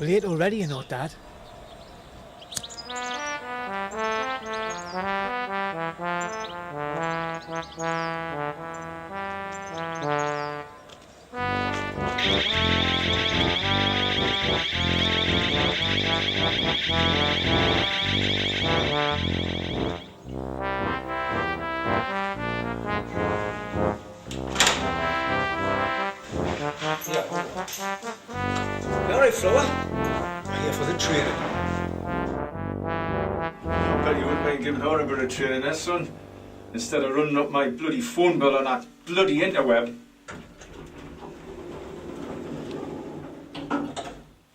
We're late already, you know, Dad. You alright, Flower? I'm here for the training. I bet you wouldn't mind giving her a bit of training, eh, son? Instead of running up my bloody phone bill on that bloody interweb.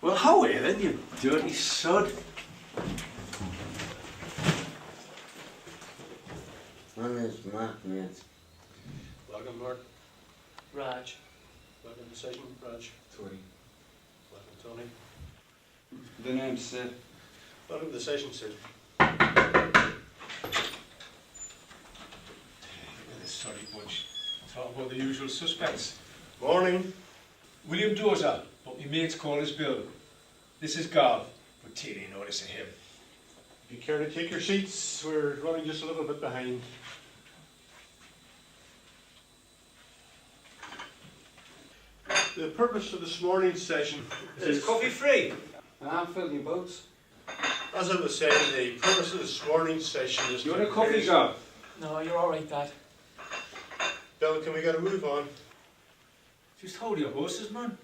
Well, how are you then, you dirty sod? My name's Mark, mate. Welcome, Mark. Raj. Welcome to session, Raj. Tony. Welcome, Tony. The name's Sid. Welcome to the session, Sid. Look at this sorry bunch. Talk about the usual suspects. Morning. William Dozer, but my mate's call is Bill. This is Gav, but take no notice of him. If you care to take your seats, we're running just a little bit behind. The purpose of this morning's session Is coffee free? I'm filling your boats. as I was saying, the purpose of this morning's session is You want a coffee, Gav? No, you're alright, Dad. Bill, can we get a move on? Just hold your horses, man.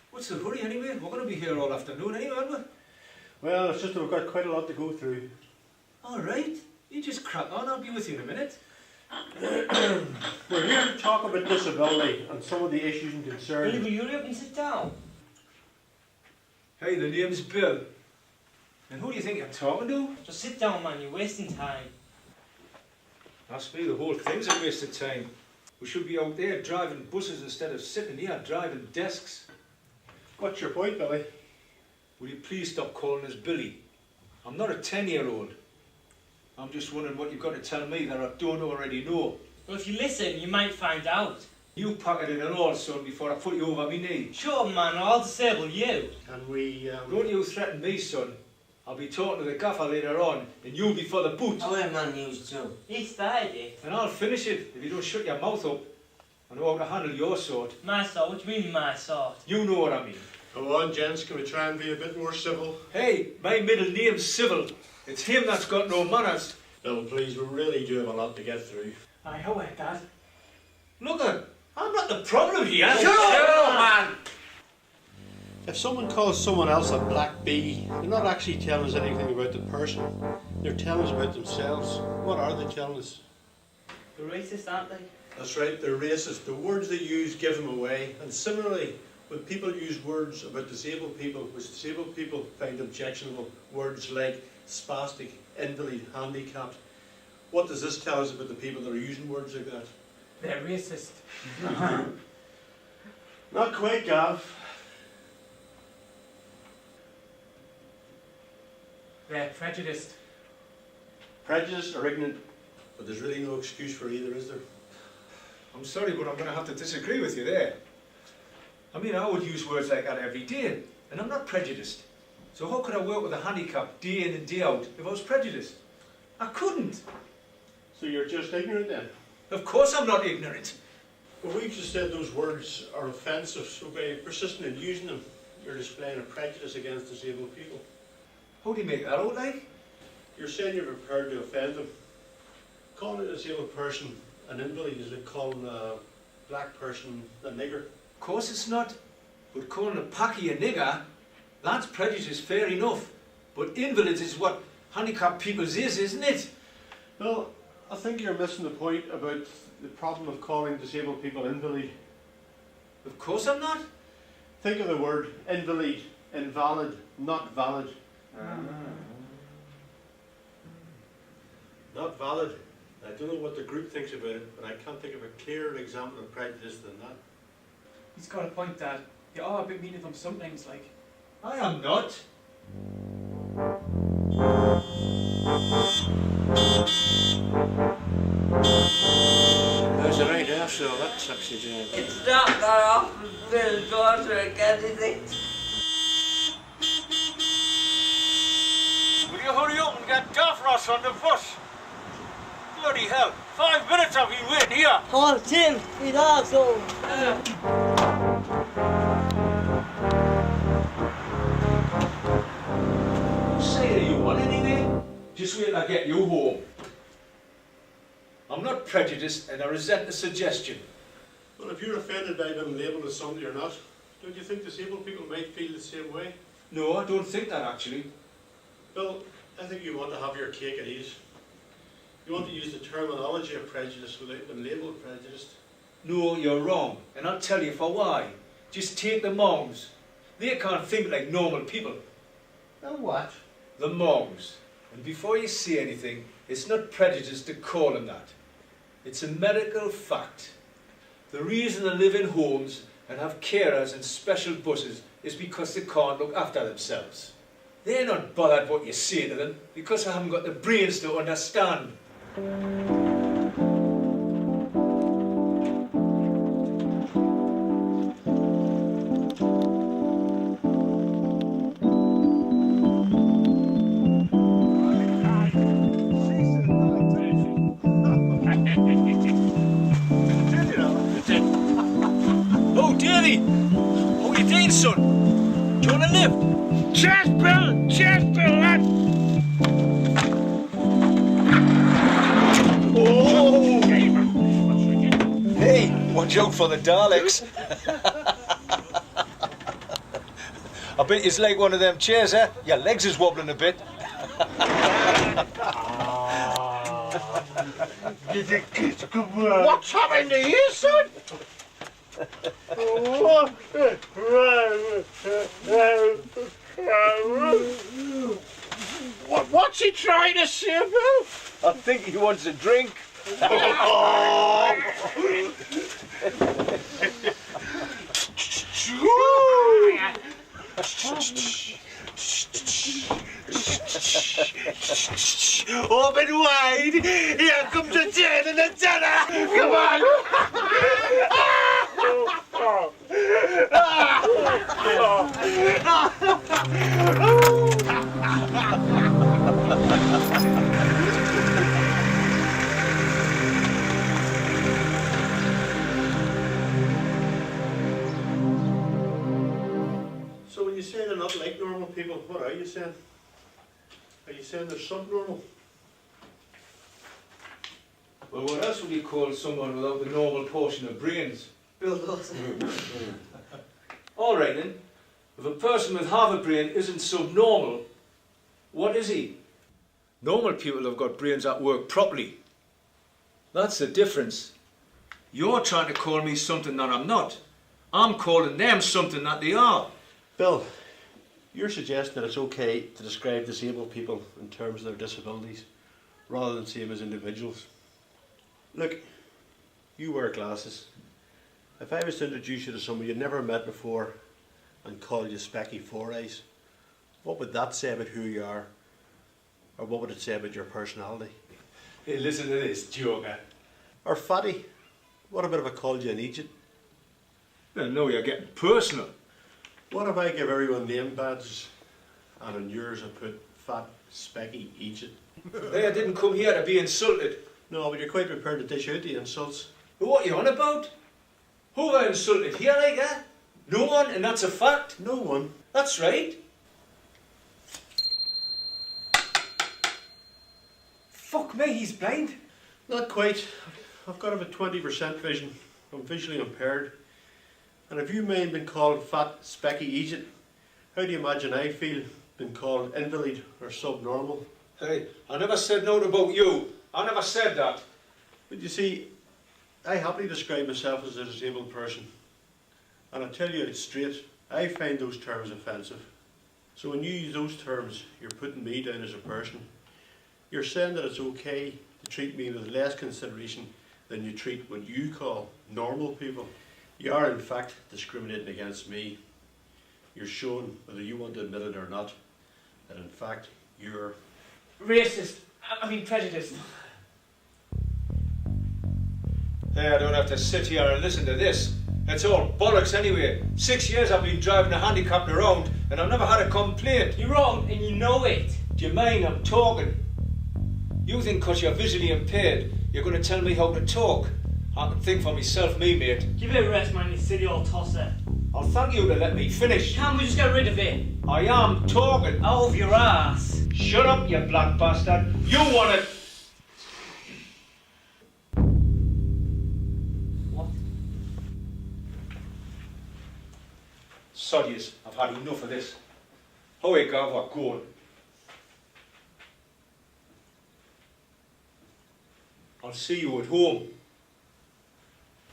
What's the hurry anyway? We're going to be here all afternoon anyway, aren't we? Well, it's just that we've got quite a lot to go through. All right. You just crack on. I'll be with you in a minute. We're here to talk about disability and some of the issues and concerns. Will you hurry up and sit down? Hey, the name's Bill. And who do you think you're talking to? Just sit down, man. You're wasting time. Ask me, the whole thing's a waste of time. We should be out there driving buses instead of sitting here driving desks. What's your point, Billy? Will you please stop calling us Billy? I'm not a 10-year-old. I'm just wondering what you've got to tell me that I don't already know. Well, if you listen, you might find out. You pocketed it all, son, before I put you over my knee. Sure, man. I'll disable you. Can we, Don't you threaten me, son. I'll be talking to the gaffer later on, and you'll be for the boot. I wear man news too. He started it. And I'll finish it if you don't shut your mouth up. I know how to handle your sort. My sort? What do you mean, my sort? You know what I mean. Go on, gents, can we try and be a bit more civil? Hey, my middle name's Civil. It's him that's got no manners. Bill, please, we really do have a lot to get through. I know it, Dad. Look I'm not the problem here. Shut up, man! If someone calls someone else a black bee, they're not actually telling us anything about the person. They're telling us about themselves. What are they telling us? They're racist, aren't they? That's right, they're racist. The words they use give them away. And similarly, when people use words about disabled people, which disabled people find objectionable, words like spastic, invalid, handicapped, what does this tell us about the people that are using words like that? They're racist. Not quite, Gav. They're prejudiced. Prejudiced or ignorant, but there's really no excuse for either, is there? I'm sorry, but I'm going to have to disagree with you there. I mean, I would use words like that every day, and I'm not prejudiced. So how could I work with a handicap day in and day out if I was prejudiced? I couldn't. So you're just ignorant then? Of course I'm not ignorant. Well, we've just said those words are offensive, so by persisting in using them, you're displaying a prejudice against disabled people. How do you make that out like? You're saying you're prepared to offend them. Calling a disabled person an invalid is like calling a black person a nigger. Of course it's not. But calling a packy a nigger, that's prejudice, fair enough. But invalids is what handicapped people's is, isn't it? Well, I think you're missing the point about the problem of calling disabled people invalid. Of course I'm not. Think of the word invalid, invalid, not valid. Not valid. I don't know what the group thinks about it, but I can't think of a clearer example of prejudice than that. He's got a point, Dad. You are a bit mean to them sometimes, like. I am not. There's a right after all that sexy jam. It's not that often Bill's daughter again, is it? minutes on the bus. Bloody hell, 5 minutes I've been waiting here. Oh, Tim, he's also. Say that you want anyway. Just wait till I get you home. I'm not prejudiced and I resent the suggestion. Well, if you're offended by being labelled as somebody or not, don't you think disabled people might feel the same way? No, I don't think that actually. Well, I think you want to have your cake and eat it. You want to use the terminology of prejudice without being labelled prejudiced. No, you're wrong, and I'll tell you for why. Just take the Mongs. They can't think like normal people. The what? The Mongs. And before you say anything, it's not prejudice to call them that. It's a medical fact. The reason they live in homes and have carers and special buses is because they can't look after themselves. They're not bothered what you say to them because they haven't got the brains to understand. Oh, Davy! How are you doing, son? Do you want to live? Cheers, Bill! Cheers, Bill, lad! Oh! Hey, watch out for the Daleks. I bet it's like one of them chairs, eh? Your legs is wobbling a bit. What's happening to you, son? What's he trying to say, Bill? I think he wants a drink. Open wide! Here comes the 10 and the 10! Come on! So when you say they're not like normal people, what are you saying? Are you saying they're subnormal? Well, what else would you call someone without the normal portion of brains? Bill Dawson. All right then. If a person with half a brain isn't subnormal, what is he? Normal people have got brains that work properly. That's the difference. You're trying to call me something that I'm not. I'm calling them something that they are. Bill, you're suggesting that it's okay to describe disabled people in terms of their disabilities rather than see them as individuals. Look, you wear glasses. If I was to introduce you to someone you'd never met before and call you Specky Four Eyes, what would that say about who you are? Or what would it say about your personality? Hey, listen to this, joker. Or Fatty, what about if I called you an Egypt? Well, no, you're getting personal. What if I give everyone name badges and on yours I put Fat Specky Egypt? Hey, I didn't come here to be insulted. No, but you're quite prepared to dish out the insults. What are you on about? Who have I insulted here like that? No one, and that's a fact. No one. That's right. Fuck me, he's blind. Not quite. I've got about 20% vision. I'm visually impaired. And if you mind being called Fat Specky Egypt, how do you imagine I feel being called invalid or subnormal? Hey, I never said nothing about you. I never said that. But you see, I happily describe myself as a disabled person. And I tell you it straight, I find those terms offensive. So when you use those terms, you're putting me down as a person. You're saying that it's okay to treat me with less consideration than you treat what you call normal people. You are in fact discriminating against me. You're showing, whether you want to admit it or not, that in fact you're Racist. I mean prejudiced. Hey, I don't have to sit here and listen to this. It's all bollocks anyway. 6 years I've been driving a handicapped around and I've never had a complaint. You're wrong and you know it. Do you mind I'm talking? You think because you're visually impaired, you're going to tell me how to talk? I can think for myself, me mate. Give it a rest, man, you silly old tosser. I'll thank you to let me finish. Can't we just get rid of it? I am talking. Out of your ass. Shut up, you black bastard. You want it. What? Sodius, I've had enough of this. How you got what going? I'll see you at home.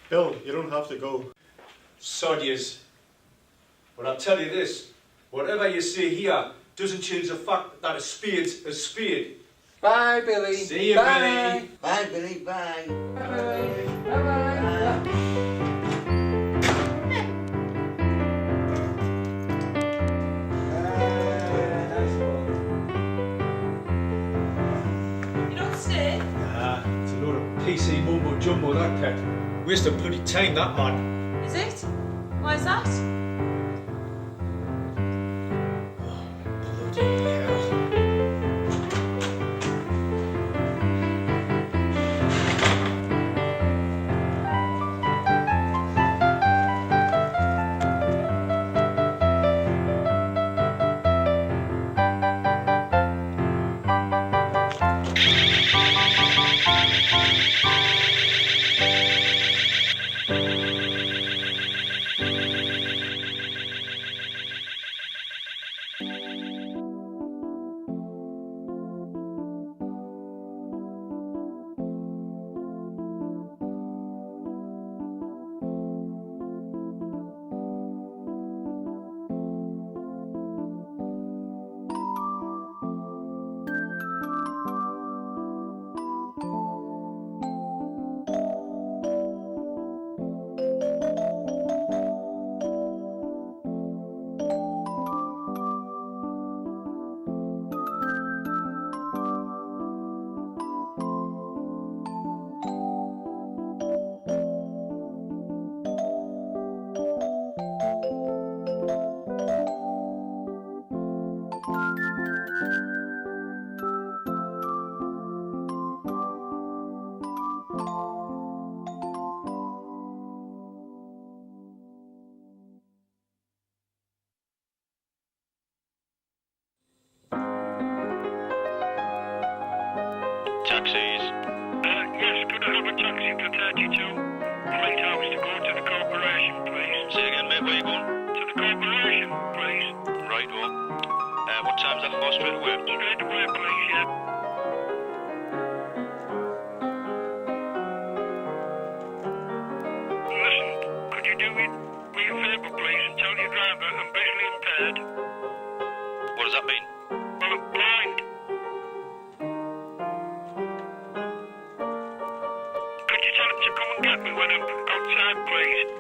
Bill, you don't have to go. Sodius. But I'll tell you this, whatever you say here doesn't change the fact that a spade's a spade. Bye, Billy. See you, Bye. Billy. Bye, Billy. Bye. You don't stay? It's a load of PC mumbo jumbo, that pet. Waste of bloody time, that man. Is it? Why is that? Bloody hell. Taxis. Yes, could I have a taxi for 32 Lighthouse to go to the corporation, please? Say again, mate, where you going? To the corporation, please. Right, oh. What time's that for? Straight away? Straight away, please, yeah. Listen, could you do me a favour, please, and tell your driver I'm visually impaired? What does that mean? Well, I'm blind. Could you tell him to come and get me when I'm outside, please?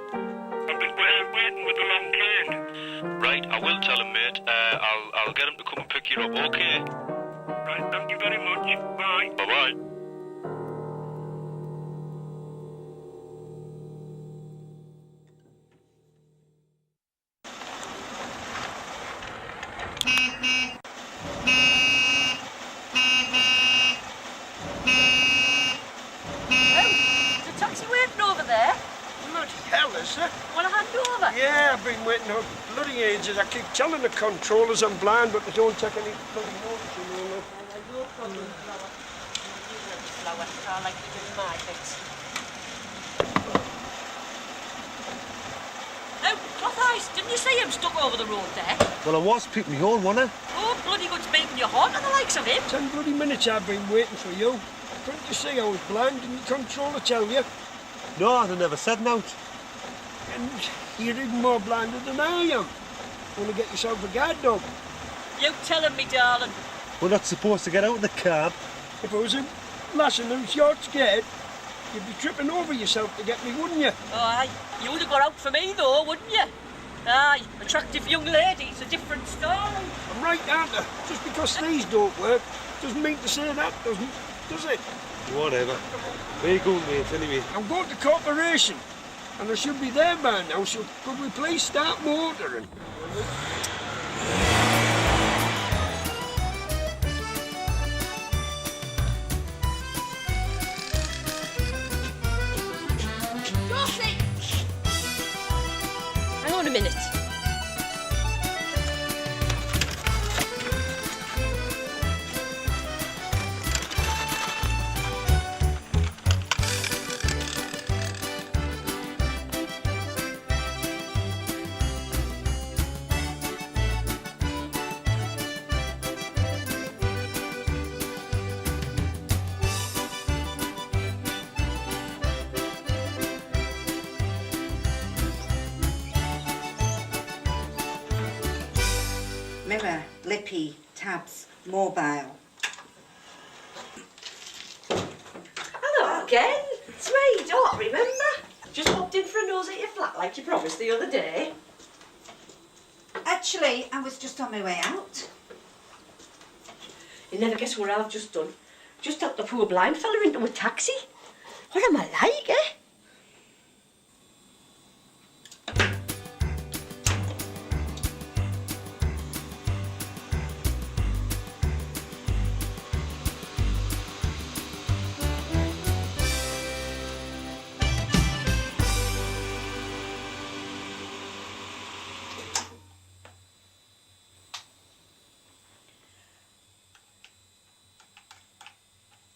I've been waiting with the long train. Right, I will tell him, mate. I'll get him to come and pick you up, okay? Right, thank you very much. Bye. Bye-bye. Is the taxi waiting over there? Bloody hell, is there? Want to hand over? Yeah, I've been waiting for bloody ages. I keep telling the controllers I'm blind, but they don't take any bloody notice, you know. No problem, Flower. Flower, I like to do my bits. Oh, cloth eyes, didn't you see him stuck over the road there? Well, I was peeping me hole, wasn't I? Oh, bloody good's making your heart on the likes of him. 10 bloody minutes I've been waiting for you. Couldn't you see I was blind? Didn't the controller tell you? No, they never said no. And you're even more blinded than I am. Want to get yourself a guide dog? You telling me, darling. We're not supposed to get out of the cab. If I was a lassie and short scared, you'd be tripping over yourself to get me, wouldn't you? Oh, aye. You would have got out for me, though, wouldn't you? Aye, attractive young ladies, a different story. I'm right, aren't I? Just because these don't work doesn't mean to say that, does it? Whatever. Where you going, mate, anyway? I'm going to corporation, and I should be there by now, so could we please start motoring? Mirror, Lippy, tabs, mobile. Hello again. It's me, Dot, remember? Just popped in for a nose at your flat like you promised the other day. Actually, I was just on my way out. You never guess what I've just done. Just helped the poor blind fella into a taxi. What am I like, eh?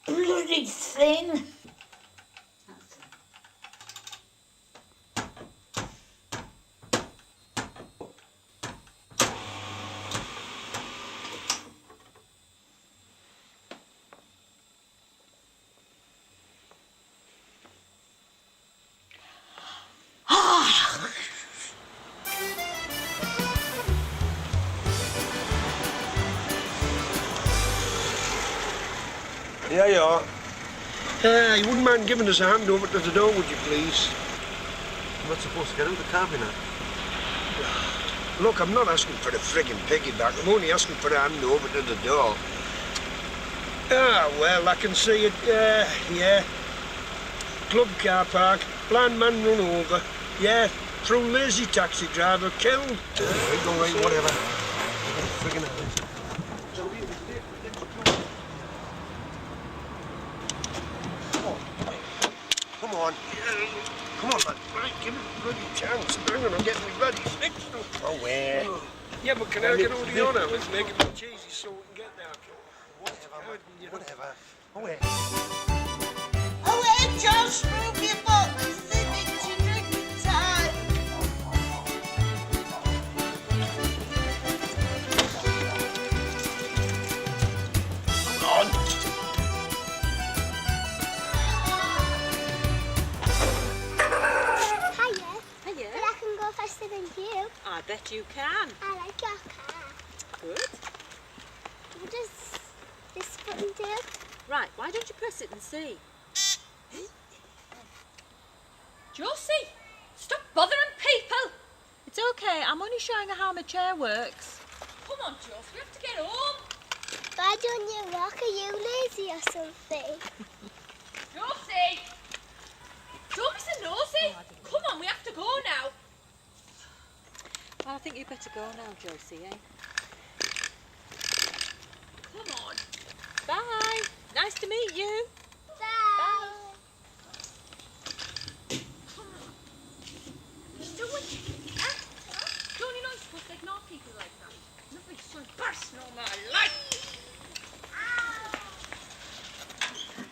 Bloody thin. Yeah, you are. You wouldn't mind giving us a hand over to the door, would you please? I'm not supposed to get out the cabinet. Look, I'm not asking for a friggin' piggyback. I'm only asking for a hand over to the door. Ah, well, I can see it. Yeah. Club car park, blind man run over. Yeah, through lazy taxi driver killed. Right, whatever. Friggin' hand. Come on. Come on, man. Right, give me a bloody chance. Hang on, I'm getting me bloody fixed. Oh, where? Yeah, but can I get over the honour with making it cheesy so we can get there? Whatever. Oh, wait. Oh, wait, Josh, move your box. It's drinking time. Come on. Hiya. But I can go faster than you. I bet you can. I like your car. Good. What does this button do? Right, why don't you press it and see? Josie, stop bothering people. It's okay, I'm only showing her how my chair works. Come on, Josie, we have to get home. Why don't you walk? Are you lazy or something? Josie! Don't be so nosy. Come on, we have to go now. Well, I think you'd better go now, Josie, eh? Come on. Bye. Nice to meet you. Bye. Don't you know you're supposed to ignore people like that? Nothing's so personal in my life.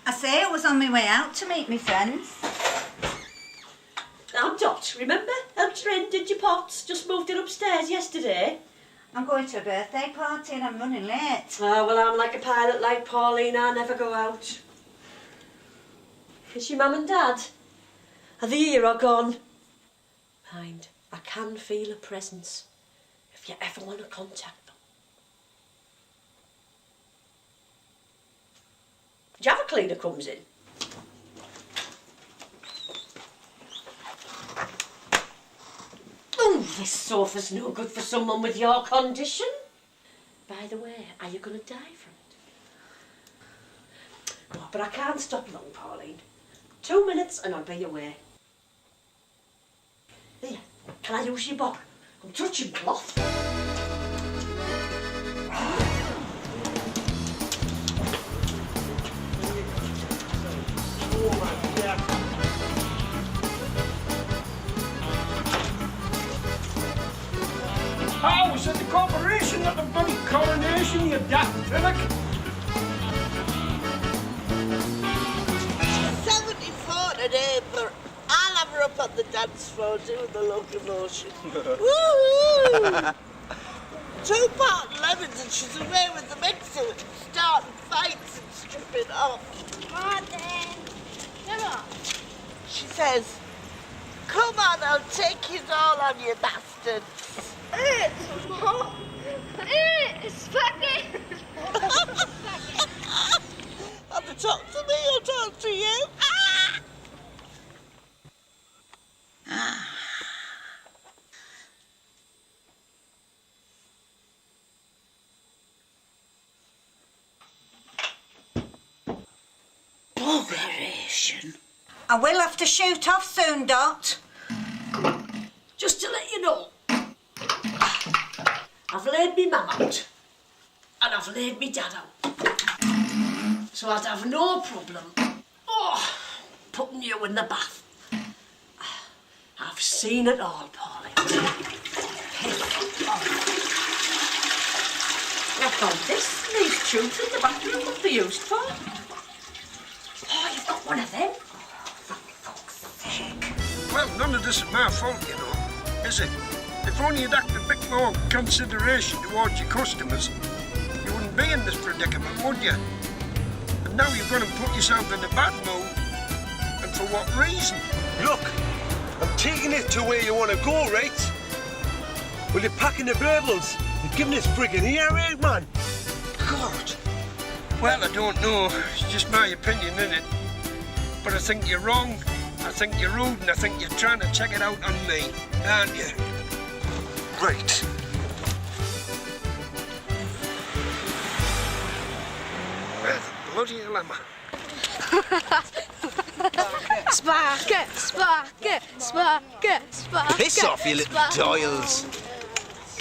I say I was on my way out to meet my friends. I'm Dot, remember? Helped your end, did your pots. Just moved it upstairs yesterday. I'm going to a birthday party and I'm running late. Oh, well, I'm like a pilot like Pauline. I never go out. Is your mum and dad? Are they here or gone? Mind, I can feel a presence if you ever want to contact them. Do you have a cleaner comes in? Oh, this sofa's no good for someone with your condition. By the way, are you going to die from it? Oh, but I can't stop long, Pauline. 2 minutes and I'll be away. Here, can I use your bog? I'm touching cloth. I was at the corporation, not the bloody coronation, you daft fillock. 74 today, but I'll have her up on the dance floor doing the locomotion. Woo-hoo! 2 lemons and she's away with the mixer, starting fights and stripping off. Come on then. Come on. She says, come on, I'll take it all on you bastards. It's more. deception. I will have to shoot off soon, Dot. Just to let you know, I've laid me mum out and I've laid me dad out. So I'd have no problem putting you in the bath. I've seen it all, Pauline. I've found these tubes in the bathroom. What they used for? Oh, you've got one of them? Well, none of this is my fault, you know, is it? If only you'd act a bit more consideration towards your customers, you wouldn't be in this predicament, would you? And now you've got to put yourself in a bad mood. And for what reason? Look, I'm taking it to where you want to go, right? Well, you're packing the burbles. You're giving this friggin' earache, man. God. Well, I don't know. It's just my opinion, innit? But I think you're wrong. I think you're rude, and I think you're trying to check it out on me, aren't you? Right. Where the bloody hell am I? Sparker, Sparker, Sparker, Sparker. Piss off, you little Doyles.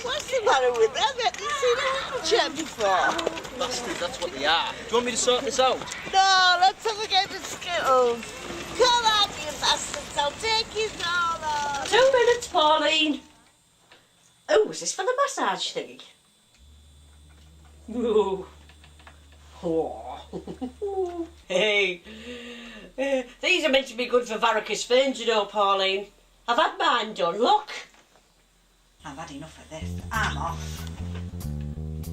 What's the matter with them? Have you seen a wheelchair before? Bastard, that's what they are. Do you want me to sort this out? No, let's have a game of Skittles. Come on, you bastards, I'll take you all. 2 minutes, Pauline. Oh, is this for the massage thingy? Ooh. Oh. Hey. These are meant to be good for varicose veins, you know, Pauline. I've had mine done, look. I've had enough of this. I'm off.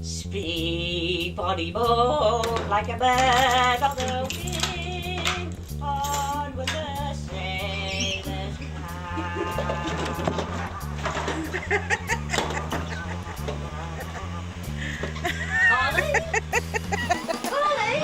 Speed, body boat, like a bird on the wing, on with the sailors Polly? Polly?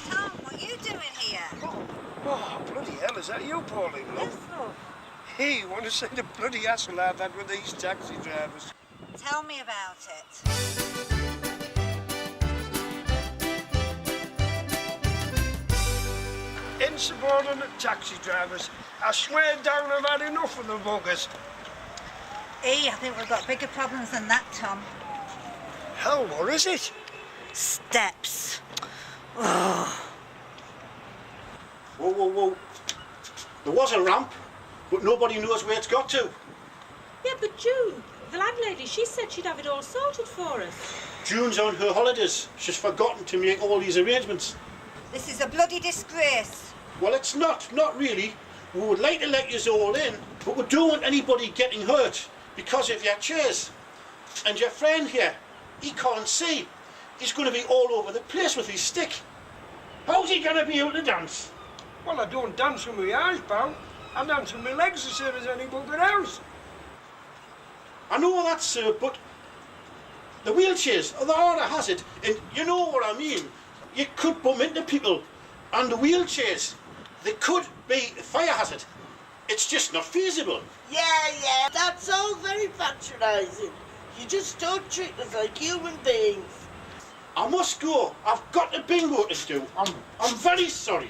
Tom, what are you doing here? Oh, bloody hell, is that you, Pauline, love? Yes, love. Hey, you want to see the bloody hassle I've had with these taxi drivers? Tell me about it. Insubordinate taxi drivers. I swear down I've had enough of the buggers. I think we've got bigger problems than that, Tom. Hell, what is it? Steps. Oh. Whoa, whoa, whoa. There was a ramp, but nobody knows where it's got to. Yeah, but June, the landlady, she said she'd have it all sorted for us. June's on her holidays. She's forgotten to make all these arrangements. This is a bloody disgrace. Well, it's not really. We would like to let you all in, but we don't want anybody getting hurt because of your chairs. And your friend here, he can't see. He's going to be all over the place with his stick. How's he going to be able to dance? Well, I don't dance with my eyes, pal. I dance with my legs the same as any bugger else. I know that, sir, but the wheelchairs are a hazard, and you know what I mean. You could bump into people, and the wheelchairs, they could be a fire hazard. It's just not feasible. Yeah, that's all very patronising. You just don't treat us like human beings. I must go. I've got a bingo to do. I'm very sorry.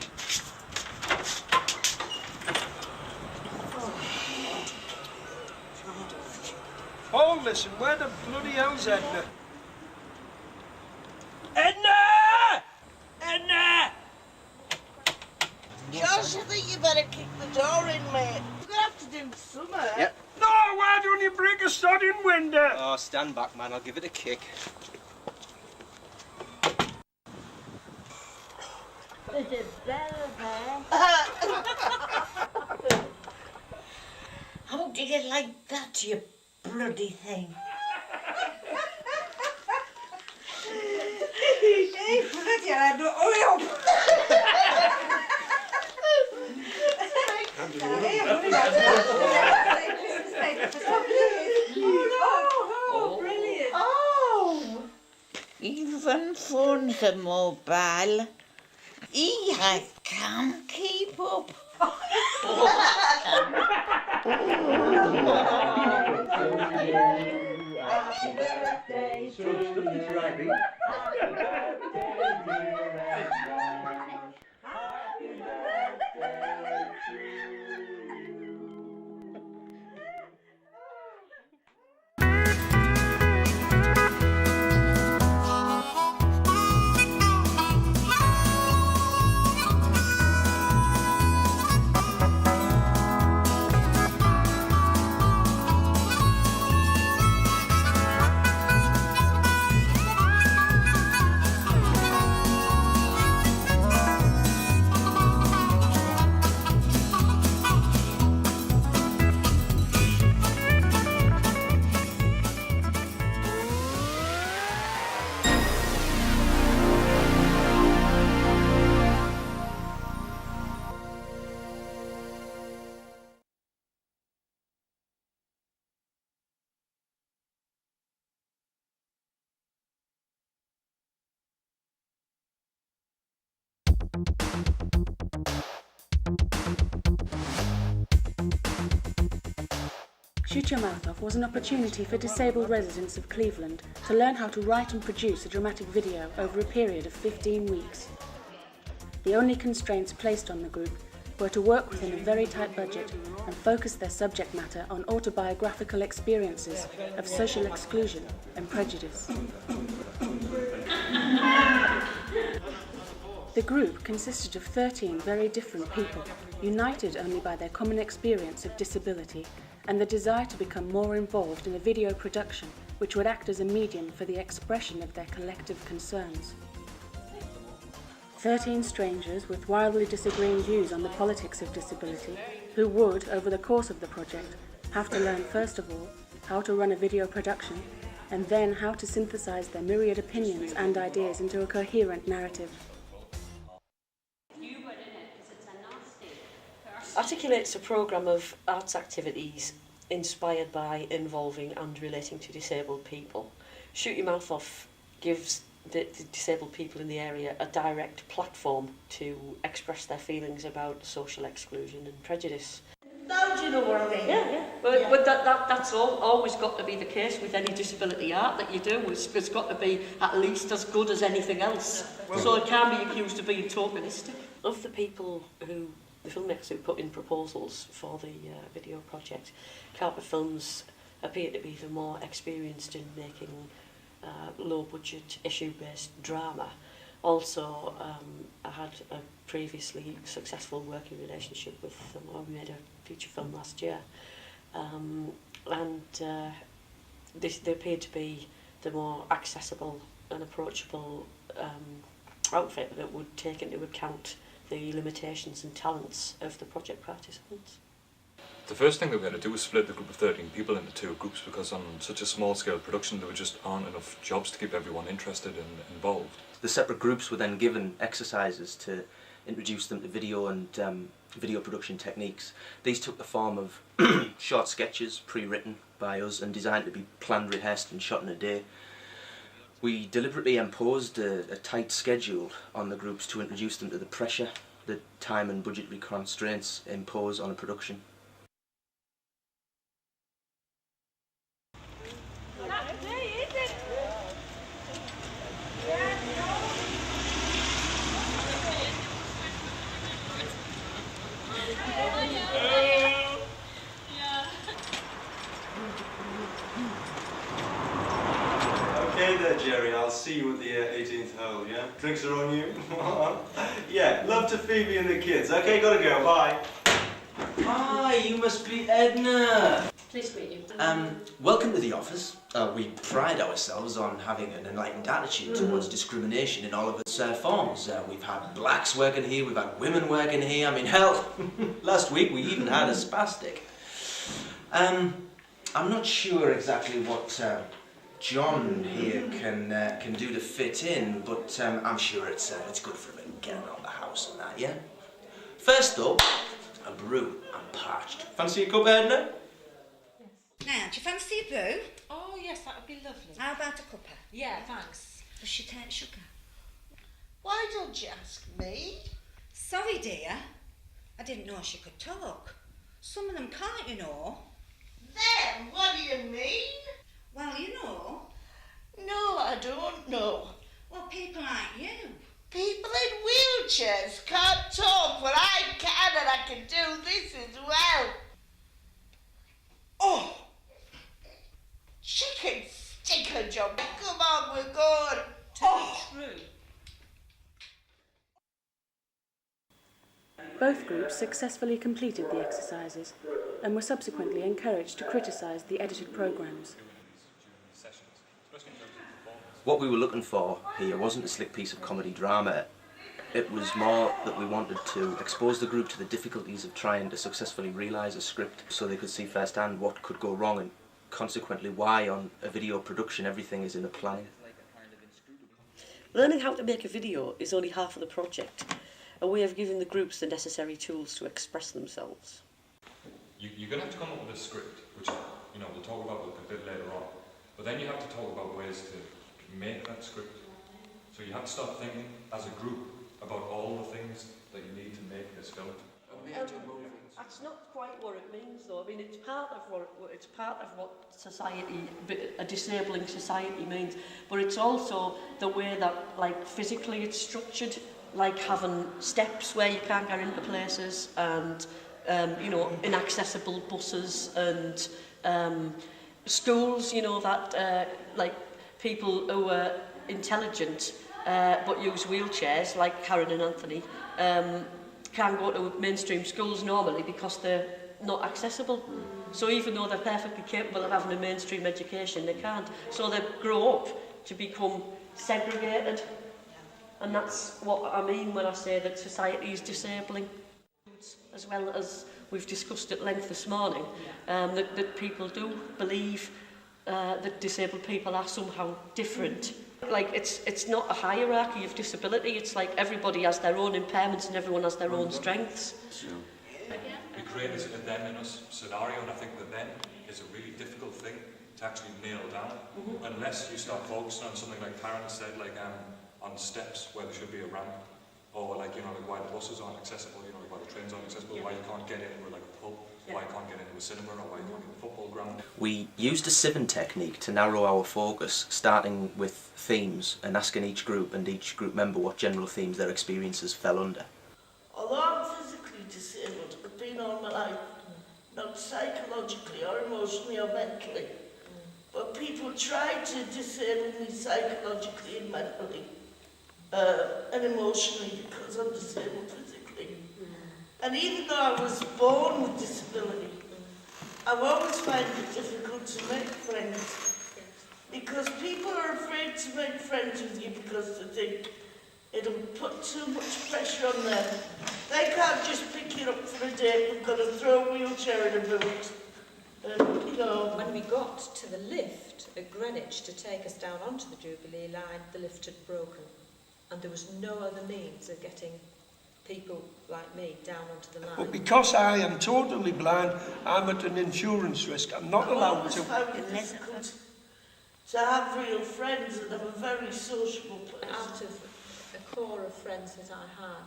Oh, listen, where the bloody hell's Edna? Edna! Edna! Josh, I think you better kick the door in, mate. We're going to have to do summer. Yep. No, why don't you break a sodding window? Oh, stand back, man. I'll give it a kick. How do you like that, you bloody thing? Hey, bloody hell, hurry up! Oh, brilliant. Oh, the mobile. I can't keep up. Happy birthday to you. Happy birthday, dear Edna. Happy birthday to you. Shoot Your Mouth Off was an opportunity for disabled residents of Cleveland to learn how to write and produce a dramatic video over a period of 15 weeks. The only constraints placed on the group were to work within a very tight budget and focus their subject matter on autobiographical experiences of social exclusion and prejudice. The group consisted of 13 very different people, united only by their common experience of disability and the desire to become more involved in a video production which would act as a medium for the expression of their collective concerns. 13 strangers with wildly disagreeing views on the politics of disability who would, over the course of the project, have to learn first of all how to run a video production and then how to synthesize their myriad opinions and ideas into a coherent narrative. Articulates a programme of arts activities inspired by, involving and relating to disabled people. Shoot Your Mouth Off gives the disabled people in the area a direct platform to express their feelings about social exclusion and prejudice. Now do you know what I mean? Yeah. But that's always got to be the case with any disability art that you do. It's got to be at least as good as anything else. So it can't be accused of being tokenistic. Of the people who, the filmmakers who put in proposals for the video project, Carpet Films appear to be the more experienced in making low-budget, issue-based drama. Also, I had a previously successful working relationship with them. We made a feature film last year. They appeared to be the more accessible and approachable outfit that would take into account the limitations and talents of the project participants. The first thing that we had to do was split the group of 13 people into two groups, because on such a small scale production there just aren't enough jobs to keep everyone interested and involved. The separate groups were then given exercises to introduce them to video and video production techniques. These took the form of short sketches pre-written by us and designed to be planned, rehearsed and shot in a day. We deliberately imposed a tight schedule on the groups to introduce them to the pressure that time and budgetary constraints impose on a production. Okay there, Jerry, I'll see you at the 18th hole, yeah? Drinks are on you? Yeah, love to Phoebe and the kids. Okay, gotta go, bye. Ah, you must be Edna. Pleased to meet you. Welcome to the office. We pride ourselves on having an enlightened attitude towards discrimination in all of its forms. We've had blacks working here, we've had women working here. I mean, hell, last week we even had a spastic. I'm not sure exactly what John here can do to fit in, but I'm sure it's good for him to get around the house and that, yeah? First up, a brew. I'm parched. Fancy a cup, Edna? Now, do you fancy a brew? Oh, yes, that would be lovely. How about a cuppa? Yeah, thanks. Does she take sugar? Why don't you ask me? Sorry, dear. I didn't know she could talk. Some of them can't, you know. Them? What do you mean? Well, you know. No, I don't know. Well, people like you. People in wheelchairs can't talk, but I can, and I can do this as well. Oh! Chicken sticker job. Come on, we're going. True. Both groups successfully completed the exercises and were subsequently encouraged to criticise the edited programmes. What we were looking for here wasn't a slick piece of comedy drama. It was more that we wanted to expose the group to the difficulties of trying to successfully realise a script so they could see firsthand what could go wrong and consequently why on a video production everything is in a plan. Learning how to make a video is only half of the project, a way of giving the groups the necessary tools to express themselves. You're going to have to come up with a script, which we'll talk about a bit later on. But then you have to talk about ways to make that script. So you have to start thinking as a group about all the things that you need to make this film. That's not quite what it means, though. I mean, it's part of what society, a disabling society, means. But it's also the way that, like, physically it's structured, like having steps where you can't get into places, and inaccessible buses and schools. That like people who are intelligent but use wheelchairs, like Karen and Anthony. Can't go to mainstream schools normally because they're not accessible. So even though they're perfectly capable of having a mainstream education, they can't. So they grow up to become segregated. And that's what I mean when I say that society is disabling. As well as we've discussed at length this morning, that people do believe that disabled people are somehow different. Like, it's not a hierarchy of disability, it's like everybody has their own impairments and everyone has their own strengths. We create this a them in us scenario, and I think that then is a really difficult thing to actually nail down, unless you start focusing on something like Karen said, like on steps where there should be a ramp, or like why the buses aren't accessible, like why the trains aren't accessible, why you can't get into like a pub, why you can't get into a cinema, or why you can't get into a football ground. We used a sieving technique to narrow our focus, starting with themes and asking each group and each group member what general themes their experiences fell under. Although I'm physically disabled, I've been all my life, not psychologically or emotionally or mentally, but people try to disable me psychologically and mentally and emotionally because I'm disabled physically. And even though I was born with disability, I've always found it difficult to make friends because people are afraid to make friends with you because they think it'll put too much pressure on them. They can't just pick you up for a day, we've got to throw a wheelchair in a boot. And, When we got to the lift at Greenwich to take us down onto the Jubilee line, the lift had broken. And there was no other means of getting people like me down onto the line. But because I am totally blind, I'm at an insurance risk. I'm not allowed to. found it difficult to have real friends, and I'm a very sociable person. Out of a core of friends that I had,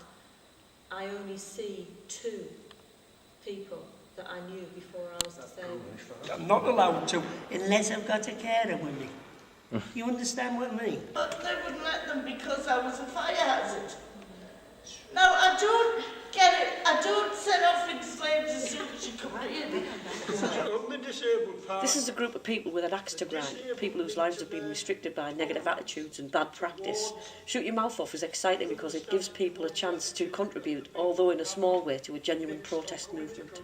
I only see 2 people that I knew before I was disabled. I'm not allowed to. Unless I've got a carer with me. You understand what I mean? But they wouldn't let them because I was a fire hazard. No, I don't get it. I don't set off in flames as soon as you come in. This is a group of people with an axe to grind, people whose lives have been restricted by negative attitudes and bad practice. Shoot Your Mouth Off is exciting because it gives people a chance to contribute, although in a small way, to a genuine protest movement.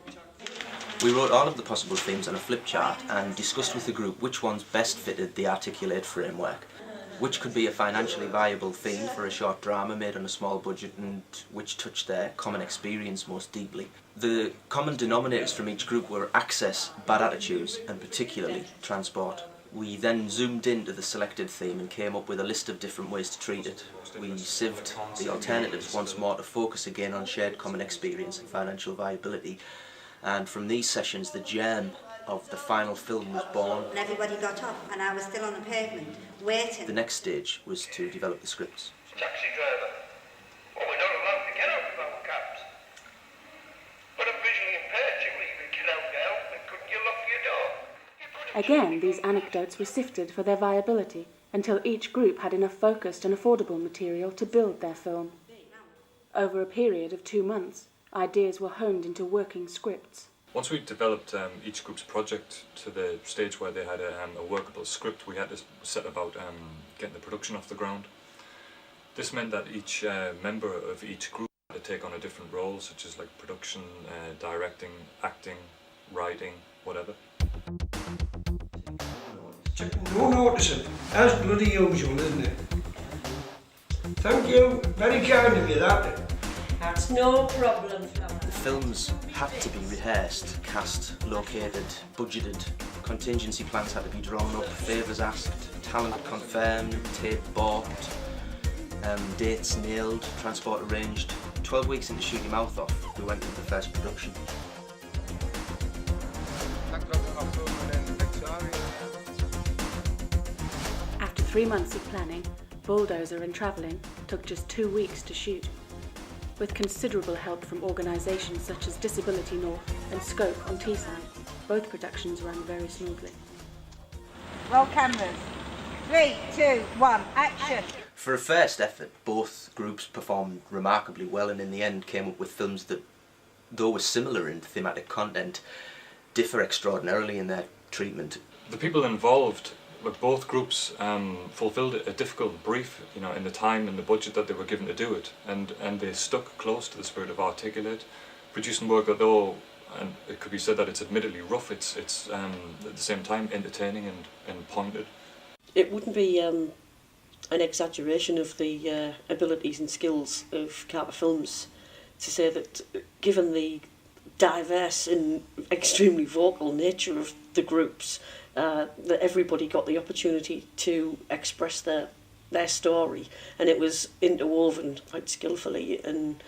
We wrote all of the possible themes on a flip chart and discussed with the group which ones best fitted the Articulate framework, which could be a financially viable theme for a short drama made on a small budget and which touched their common experience most deeply. The common denominators from each group were access, bad attitudes and particularly transport. We then zoomed into the selected theme and came up with a list of different ways to treat it. We sieved the alternatives once more to focus again on shared common experience and financial viability. And from these sessions, the germ of the final film was born. And everybody got off, and I was still on the pavement, waiting. The next stage was to develop the scripts. Taxi driver. Again, these anecdotes were sifted for their viability until each group had enough focused and affordable material to build their film. Over a period of 2 months, ideas were honed into working scripts. Once we developed each group's project to the stage where they had a workable script, we had to set about getting the production off the ground. This meant that each member of each group had to take on a different role, such as like production, directing, acting, writing, whatever. No noticing. That's bloody usual, isn't it? Thank you. Very kind of you, that. That's no problem, Flower. The films had to be rehearsed, cast, located, budgeted, contingency plans had to be drawn up, favours asked, talent confirmed, tape bought, dates nailed, transport arranged. 12 weeks into Shoot Your Mouth Off, we went into the first production. After 3 months of planning, Bulldozer and Travelling took just 2 weeks to shoot. With considerable help from organisations such as Disability North and Scope on Teesside, both productions ran very smoothly. Roll cameras. 3, 2, 1, action. For a first effort, both groups performed remarkably well and in the end came up with films that, though were similar in thematic content, differ extraordinarily in their treatment. The people involved with both groups fulfilled a difficult brief, you know, in the time and the budget that they were given to do it, and they stuck close to the spirit of Articulate, producing work that, though, and it could be said that it's admittedly rough, it's at the same time entertaining and pointed. It wouldn't be an exaggeration of the abilities and skills of Carter Films to say that, given the diverse and extremely vocal nature of the groups, that everybody got the opportunity to express their story, and it was interwoven quite skillfully and,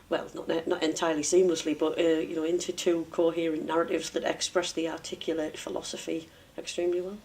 well, not entirely seamlessly, but into two coherent narratives that express the Articulate philosophy extremely well.